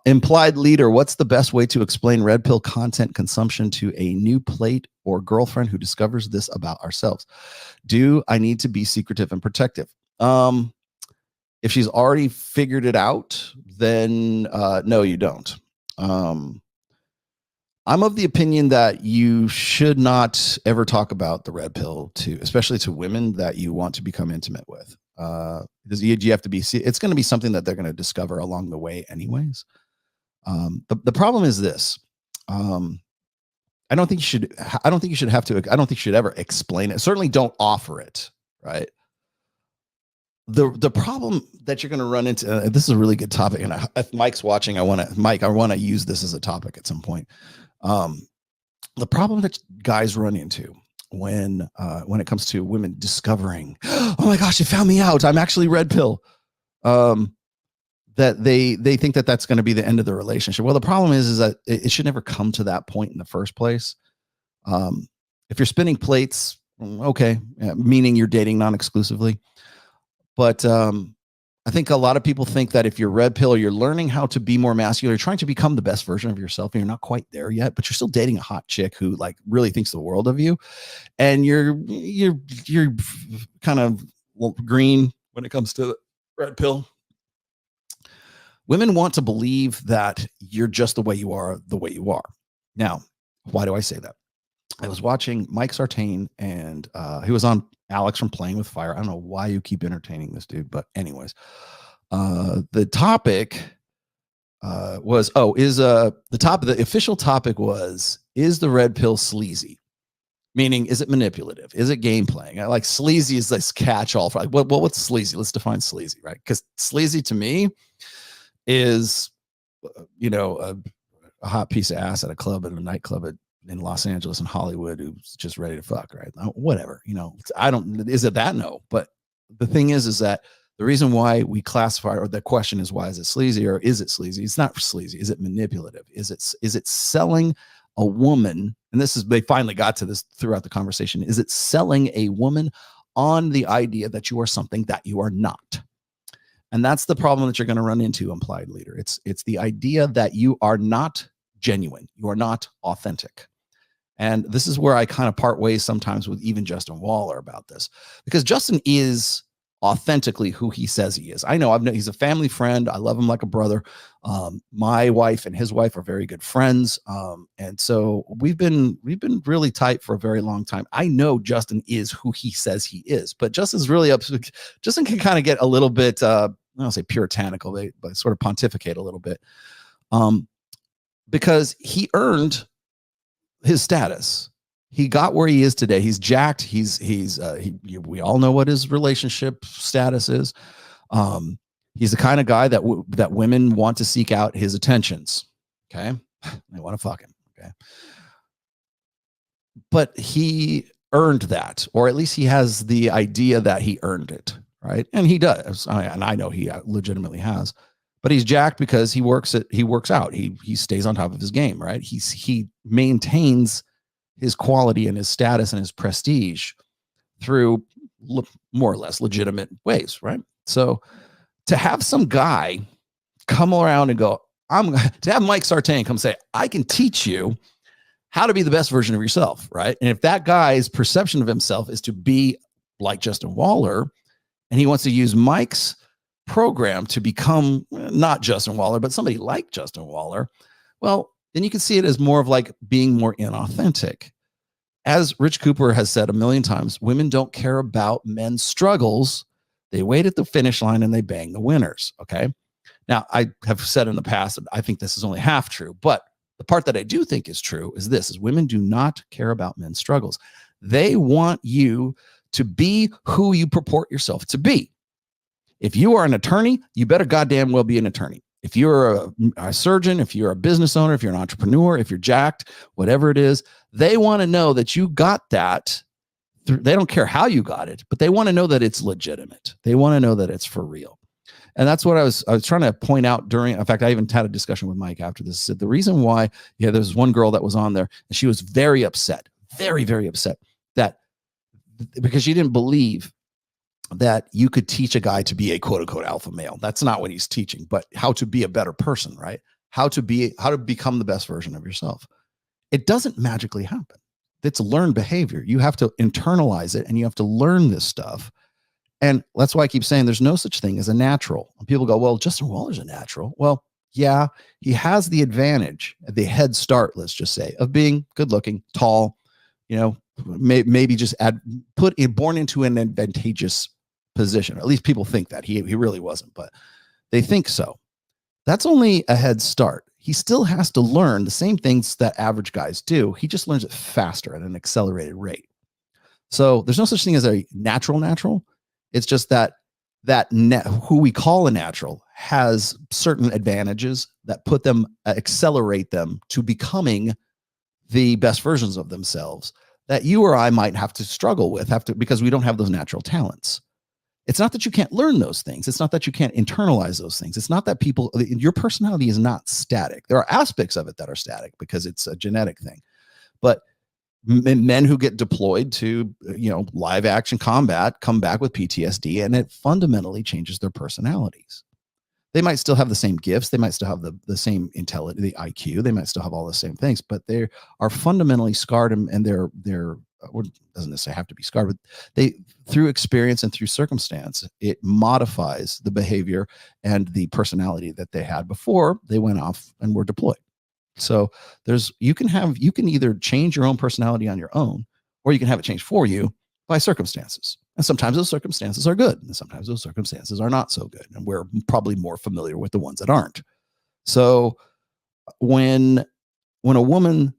Implied leader, what's the best way to explain red pill content consumption to a new plate or girlfriend who discovers this about ourselves? Do I need to be secretive and protective? If she's already figured it out, then no, you don't. I'm of the opinion that you should not ever talk about the red pill especially to women that you want to become intimate with. Because you have to be, it's going to be something that they're going to discover along the way anyways. The problem is this. I don't think you should ever explain it. Certainly don't offer it, right? The problem that you're going to run into, this is a really good topic, and if Mike's watching, I want to use this as a topic at some point. The problem that guys run into when it comes to women discovering, oh my gosh, you found me out, I'm actually red pill, that they think that that's going to be the end of the relationship. Well, the problem is that it should never come to that point in the first place. If you're spinning plates, okay, meaning you're dating non-exclusively. But I think a lot of people think that if you're red pill, or you're learning how to be more masculine, you're trying to become the best version of yourself, and you're not quite there yet, but you're still dating a hot chick who like really thinks the world of you, and you're kind of green when it comes to red pill. Women want to believe that you're just the way you are. Now, why do I say that? I was watching Mike Sartain, and he was on Alex from Playing with Fire. I don't know why you keep entertaining this dude, but anyways, the topic the official topic was, is the red pill sleazy? Meaning, is it manipulative? Is it game playing? Like sleazy is this catch-all for like, what's sleazy? Let's define sleazy, right? Because sleazy to me is, a hot piece of ass at a club, at a nightclub in Los Angeles and Hollywood who's just ready to fuck, right? Whatever, is it that? No. But the thing is that the reason why we classify, or the question is, why is it sleazy, or is it sleazy? It's not sleazy. Is it manipulative? Is it selling a woman? And they finally got to this throughout the conversation. Is it selling a woman on the idea that you are something that you are not? And that's the problem that you're going to run into, implied leader. It's the idea that you are not genuine. You are not authentic. And this is where I kind of part ways sometimes with even Justin Waller about this, because Justin is authentically who he says he is. I know he's a family friend. I love him like a brother. My wife and his wife are very good friends. And so we've been really tight for a very long time. I know Justin is who he says he is, but Justin's really Justin can kind of get a little bit, I don't say puritanical, but sort of pontificate a little bit. Because he earned his status. He got where he is today. He's jacked. We all know what his relationship status is. He's the kind of guy that women want to seek out his attentions. Okay. They want to fuck him. Okay. But he earned that, or at least he has the idea that he earned it. Right. And he does. And I know he legitimately has, but he's jacked because he works out. He stays on top of his game. Right. He maintains his quality and his status and his prestige through more or less legitimate ways, right? So to have some guy come around and go, to have Mike Sartain come say, I can teach you how to be the best version of yourself, right? And if that guy's perception of himself is to be like Justin Waller, and he wants to use Mike's program to become not Justin Waller, but somebody like Justin Waller, well, then you can see it as more of like being more inauthentic. As Rich Cooper has said a million times, women don't care about men's struggles. They wait at the finish line and they bang the winners. Okay. Now, I have said in the past that I think this is only half true, but the part that I do think is true is this: is women do not care about men's struggles. They want you to be who you purport yourself to be. If you are an attorney, you better goddamn well be an attorney. If you're a surgeon, if you're a business owner, if you're an entrepreneur, if you're jacked, whatever it is, they want to know that you got that. They don't care how you got it, but they want to know that it's legitimate. They want to know that it's for real. And that's what I was trying to point out in fact, I even had a discussion with Mike after this. Said the reason why, there's one girl that was on there and she was very upset, very, very upset because she didn't believe that you could teach a guy to be a quote unquote alpha male. That's not what he's teaching, but how to be a better person, right? how to become the best version of yourself. It doesn't magically happen. It's learned behavior. You have to internalize it, and you have to learn this stuff. And that's why I keep saying there's no such thing as a natural. And people go, well, Justin Waller's a natural. Well, yeah, he has the advantage, the head start, let's just say, of being good looking, tall, maybe just born into an advantageous position. At least people think that he really wasn't, but they think so. That's only a head start. He still has to learn the same things that average guys do. He just learns it faster at an accelerated rate. So there's no such thing as a natural. It's just that who we call a natural has certain advantages that accelerate them to becoming the best versions of themselves that you or I might have to struggle with, because we don't have those natural talents. It's not that you can't learn those things. It's not that you can't internalize those things. It's not that your personality is not static. There are aspects of it that are static because it's a genetic thing. But men who get deployed to, live action combat come back with PTSD, and it fundamentally changes their personalities. They might still have the same gifts. They might still have the same intelligence, the IQ. They might still have all the same things, but they are fundamentally scarred, and they're doesn't necessarily have to be scarred, but through experience and through circumstance, it modifies the behavior and the personality that they had before they went off and were deployed. So you can either change your own personality on your own, or you can have it changed for you by circumstances. And sometimes those circumstances are good, and sometimes those circumstances are not so good. And we're probably more familiar with the ones that aren't. So when a woman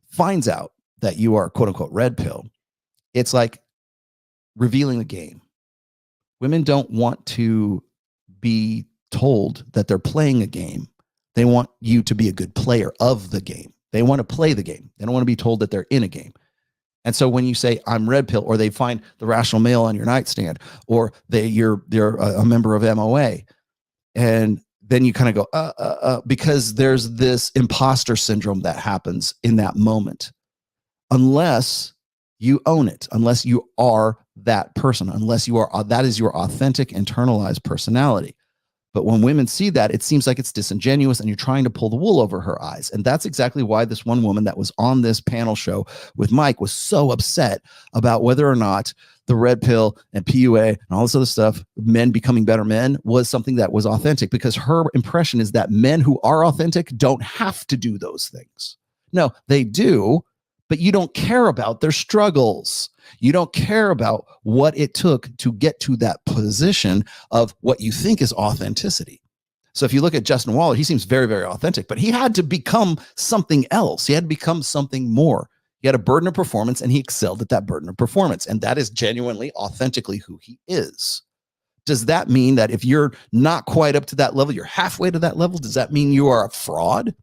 finds out that you are quote unquote red pill, it's like revealing the game. Women don't want to be told that they're playing a game. They want you to be a good player of the game. They want to play the game. They don't want to be told that they're in a game. And so when you say I'm red pill, or they find the rational male on your nightstand, or they're a member of MOA, and then you kind of go, because there's this imposter syndrome that happens in that moment. Unless you own it, unless you are that person, unless that is your authentic internalized personality. But when women see that, it seems like it's disingenuous, and you're trying to pull the wool over her eyes. And that's exactly why this one woman that was on this panel show with Mike was so upset about whether or not the red pill and PUA and all this other stuff, men becoming better men, was something that was authentic, because her impression is that men who are authentic don't have to do those things. No, they do, but you don't care about their struggles. You don't care about what it took to get to that position of what you think is authenticity. So if you look at Justin Waller, he seems very, very authentic, but he had to become something else. He had to become something more. He had a burden of performance, and he excelled at that burden of performance. And that is genuinely, authentically who he is. Does that mean that if you're not quite up to that level, you're halfway to that level? Does that mean you are a fraud?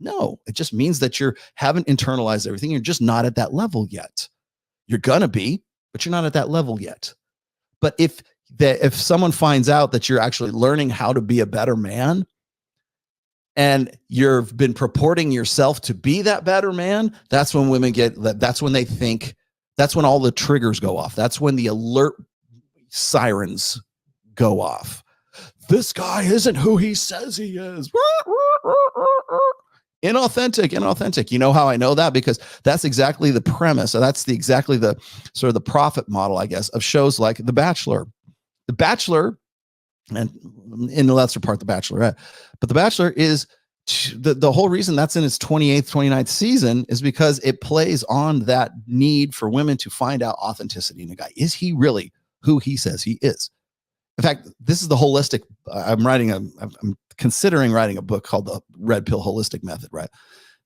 No, it just means that you haven't internalized everything. You're just not at that level yet. You're gonna be, but you're not at that level yet. But if someone finds out that you're actually learning how to be a better man, and you've been purporting yourself to be that better man, that's when women that's when they think, that's when all the triggers go off. That's when the alert sirens go off. This guy isn't who he says he is. Inauthentic. You know how I know that? Because that's exactly the premise. So that's exactly the sort of the profit model, I guess, of shows like The Bachelor. The Bachelor, and in the lesser part, The Bachelorette. But The Bachelor is the whole reason that's in its 28th, 29th season is because it plays on that need for women to find out authenticity in a guy. Is he really who he says he is? In fact, this is the holistic. I'm considering writing a book called The Red Pill Holistic Method, right?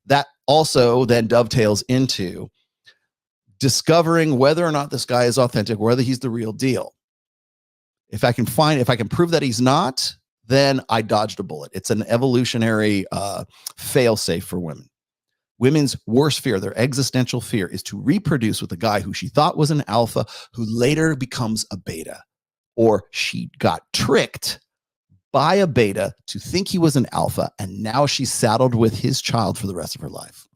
That also then dovetails into discovering whether or not this guy is authentic, whether he's the real deal. If I can prove that he's not, then I dodged a bullet. It's an evolutionary fail-safe for women. Women's worst fear, their existential fear, is to reproduce with a guy who she thought was an alpha, who later becomes a beta. Or she got tricked by a beta to think he was an alpha, and now she's saddled with his child for the rest of her life.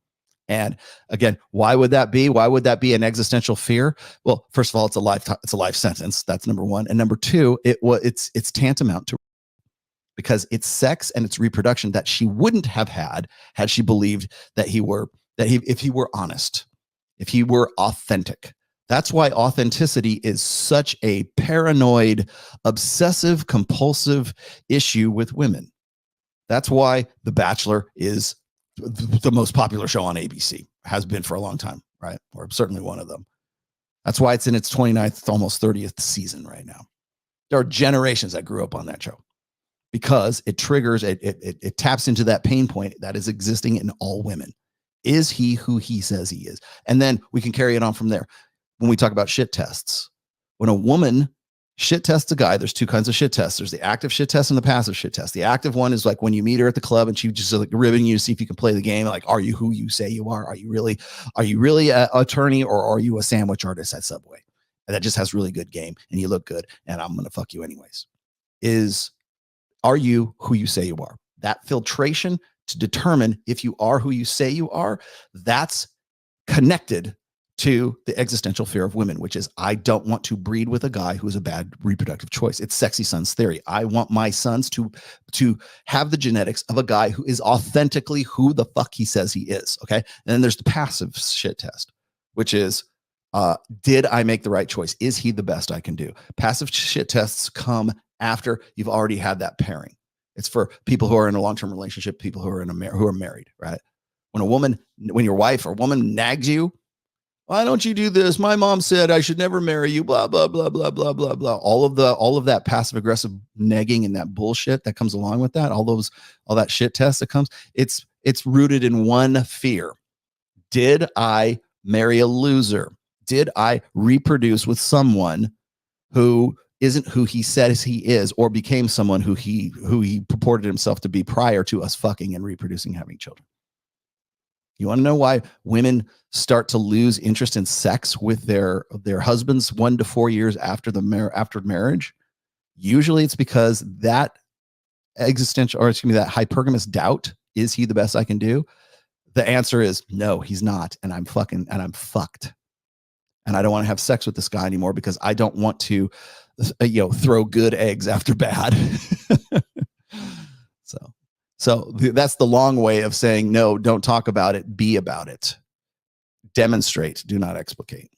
And again, why would that be? Why would that be an existential fear? Well, first of all, it's a life sentence. That's number one. And number two, it's tantamount to, because it's sex and it's reproduction that she wouldn't have had she believed that if he were honest, if he were authentic. That's why authenticity is such a paranoid, obsessive, compulsive issue with women. That's why The Bachelor is the most popular show on ABC, has been for a long time, right? Or certainly one of them. That's why it's in its 29th, almost 30th season right now. There are generations that grew up on that show because it triggers, it taps into that pain point that is existing in all women. Is he who he says he is? And then we can carry it on from there. When we talk about shit tests, when a woman shit tests a guy, there's two kinds of shit tests. There's the active shit test and the passive shit test. The active one is like when you meet her at the club and she just like ribbing you to see if you can play the game. Like, are you who you say you are? Are you really an attorney, or are you a sandwich artist at Subway? And that just has really good game and you look good and I'm going to fuck you anyways. Are you who you say you are? That filtration to determine if you are who you say you are, that's connected to the existential fear of women, which is I don't want to breed with a guy who's a bad reproductive choice. It's sexy sons theory. I want my sons to have the genetics of a guy who is authentically who the fuck he says he is. Okay. And then there's the passive shit test, which is, did I make the right choice? Is he the best I can do? Passive shit tests come after you've already had that pairing. It's for people who are in a long-term relationship, people who are who are married, right? When your wife or woman nags you, why don't you do this? My mom said I should never marry you, blah, blah, blah, blah, blah, blah, blah. All of that passive aggressive negging and that bullshit that comes along with that, all that shit test that comes, it's rooted in one fear. Did I marry a loser? Did I reproduce with someone who isn't who he says he is, or became someone who he purported himself to be prior to us fucking and reproducing, having children? You want to know why women start to lose interest in sex with their husbands 1 to 4 years after marriage? Usually it's because that that hypergamous doubt, is he the best I can do? The answer is no, he's not. And I'm fucked. And I don't want to have sex with this guy anymore because I don't want to, throw good eggs after bad. So that's the long way of saying, no, don't talk about it. Be about it. Demonstrate. Do not explicate.